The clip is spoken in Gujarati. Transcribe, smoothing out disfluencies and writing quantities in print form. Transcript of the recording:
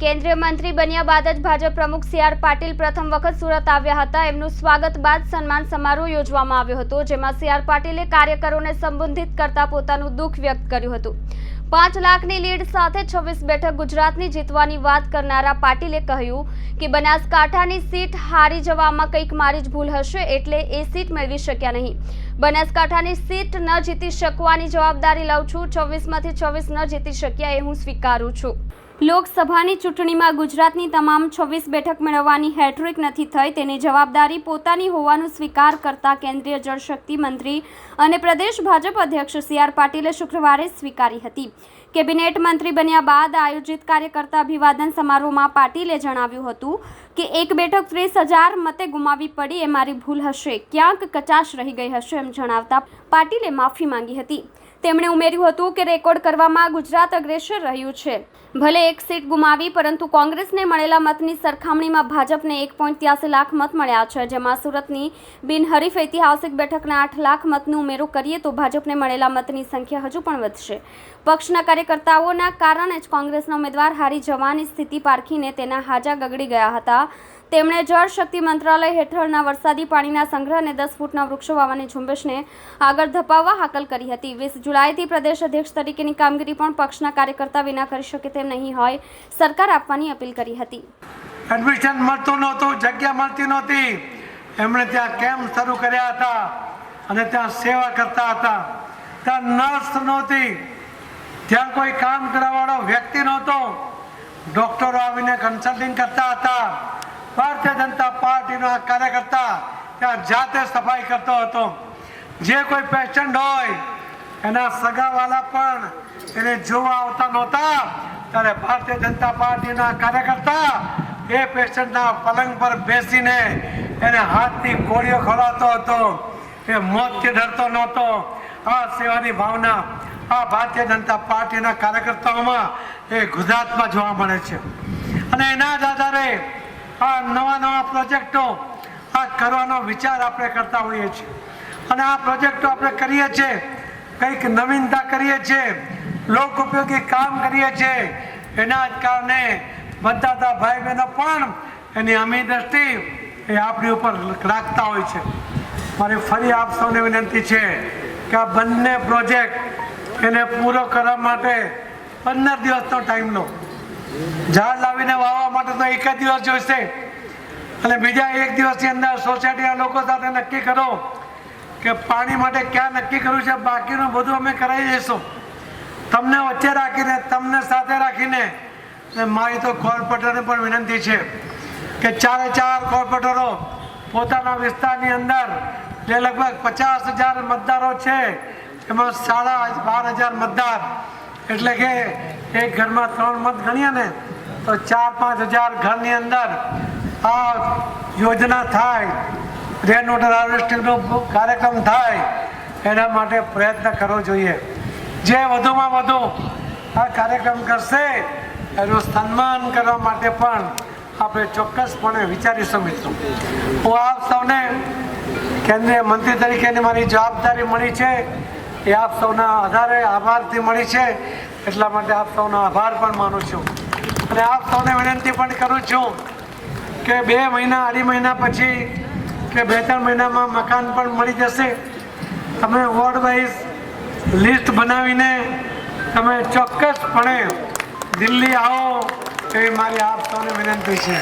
કેન્દ્રીય મંત્રી બન્યા બાદ જ ભાજપ પ્રમુખ સી.આર. પાટીલ પ્રથમ વખત સુરત આવ્યા હતા। એમનું સ્વાગત બાદ સન્માન સમારોહ યોજવામાં આવ્યો હતો, જેમાં સી.આર. પાટીલે કાર્યકરોને સંબોધિત કરતા પોતાનું દુઃખ વ્યક્ત કર્યું હતું। 5 લાખની લીડ સાથે 26 બેઠક ગુજરાતની જીતવાની વાત કરનારા પાટીલે કહ્યું કે બનાસકાંઠાની સીટ હારી જવામાં કંઈક મારી જ ભૂલ હશે, એટલે એ સીટ મેળવી શક્યા નહીં। બનાસકાંઠાની સીટ ન જીતી શકવાની જવાબદારી લઉં છું। 24માંથી 24 ન જીતી શક્યા એ હું સ્વીકારું છું। લોકસભાની ચૂંટણીમાં ગુજરાતની તમામ 26 બેઠક મેળવવાની હેટ્રિક નથી થઈ, તેની જવાબદારી પોતાની હોવાનું સ્વીકાર કરતા કેન્દ્રીય જળશક્તિ મંત્રી અને પ્રદેશ ભાજપ અધ્યક્ષ સી.આર. પાટીલે શુક્રવારે સ્વીકારી હતી। કેબિનેટ મંત્રી બન્યા બાદ આયોજિત કાર્યકર્તા અભિવાદન સમારોહમાં પાટીલે જણાવ્યું હતું કે એક બેઠક 30,000 મતે ગુમાવી પડી એ મારી ભૂલ હશે, ક્યાંક કચાશ રહી ગઈ હશે એમ જણાવતા પાટીલે માફી માંગી હતી। તેમણે ઉમેર્યું હતું કે રેકોર્ડ કરવામાં ગુજરાત અગ્રેસર રહ્યું છે। ભલે એક સીટ ગુમાવી, પરંતુ કોંગ્રેસને મળેલા મતની સરખામણીમાં ભાજપને 1.83 લાખ મત મળ્યા છે, જેમાં સુરતની બિનહરીફ ઐતિહાસિક બેઠકના 8 લાખ મતનો ઉમેરો કરીએ તો ભાજપને મળેલા મતની સંખ્યા હજુ પણ વધશે। પક્ષના કાર્યકર્તાઓના કારણે જ કોંગ્રેસના ઉમેદવાર હારી જવાની સ્થિતિ પારખીને તેના હાજા ગગડી ગયા હતા। તેમણે જળ શક્તિ મંત્રાલય હેઠળના વરસાદી પાણીના સંગ્રહ અને 10 ફૂટના વૃક્ષો વાવવાની ઝુંબેશને આગળ ધપાવવા હાકલ કરી હતી। 20 જુલાઈથી પ્રદેશ અધ્યક્ષ તરીકેની કામગીરી પણ પક્ષના કાર્યકર્તા વિના કરી શકે તેમ નહીં હોય સરકાર આપવાની અપીલ કરી હતી। એડમિશન મળતું નહોતું, જગ્યા મળતી નહોતી, એમણે ત્યાં કેમ્પ શરૂ કર્યા હતા અને ત્યાં સેવા કરતા હતા। ત્યાં નર્સ નહોતી, ત્યાં કોઈ કામ કરવાવાળો વ્યક્તિ નહોતો, ડોક્ટરો આવીને કન્સલ્ટિંગ કરતા હતા। ભારતીય જનતા પાર્ટીનો આ કાર્યકર્તા ત્યાં જાતે સફાઈ કરતો હતો। જે કોઈ પેશન્ટ હોય એના સગાવાલા પણ એને જોવા આવતા નહોતા, ત્યારે ભારતીય જનતા પાર્ટીના કાર્યકર્તા એ પેશન્ટના પલંગ પર બેસીને એને હાથની ગોળીઓ ખવડાવતો હતો। એ મોતથી ડરતો નહોતો। આ સેવાની ભાવના આ ભારતીય જનતા પાર્ટીના કાર્યકર્તાઓમાં એ ગુજરાતમાં જોવા મળે છે અને એના જ આધારે આ નવા પ્રોજેક્ટો આ કરવાનો વિચાર આપણે કરતા હોઈએ છીએ અને આ પ્રોજેક્ટો આપણે કરીએ છીએ, કંઈક નવીનતા કરીએ છીએ, લોક ઉપયોગી કામ કરીએ છીએ। એના જ કારણે મતદાતા ભાઈ બહેનો પણ એની અમી દ્રષ્ટિ એ આપણી ઉપર રાખતા હોય છે। મારી ફરી આપ સૌને વિનંતી છે કે આ બંને પ્રોજેક્ટ એને પૂરો કરવા માટે 15 દિવસનો ટાઈમ લો। ઝાડ લાવીને વાવવા માટે તો 1 જ દિવસ જોઈશે અને બીજા 1 દિવસની અંદર સોસાયટીના લોકો સાથે નક્કી કરો કે પાણી માટે ક્યાં નક્કી કરવું છે, બાકીનું બધું અમે કરાવી દઈશું। તમને વચ્ચે રાખીને, તમને સાથે રાખીને મારી તો કોર્પોરેટરને પણ વિનંતી છે કે 4 કોર્પોરેટરો પોતાના વિસ્તારની અંદર જે લગભગ 50,000 મતદારો છે એમાં 12,500 મતદાર, એટલે કે એક ઘરમાં 3 મત ગણીએ ને તો 4-5 હજાર ઘરની અંદર આ યોજના થાય, રેન વોટર હાર્વેસ્ટિંગનો કાર્યક્રમ થાય, એના માટે પ્રયત્ન કરવો જોઈએ। જે વધુમાં વધુ આ કાર્યક્રમ કરશે એનું સન્માન કરવા માટે પણ આપણે ચોક્કસપણે વિચારીશું। મિત્રો, હું આપ સૌને કેન્દ્રીય મંત્રી તરીકેની મારી જવાબદારી મળી છે એ આપ સૌના આધારે આભારથી મળી છે, એટલા માટે આપ સૌનો આભાર પણ માનું છું અને આપ સૌને વિનંતી પણ કરું છું કે 2 મહિના 2.5 મહિના પછી કે 2-3 મહિનામાં મકાન પણ મળી જશે। તમે વોર્ડ વાઇઝ લિસ્ટ બનાવીને તમે ચોક્કસપણે દિલ્હી આવો એવી મારી આપ સૌને વિનંતી છે।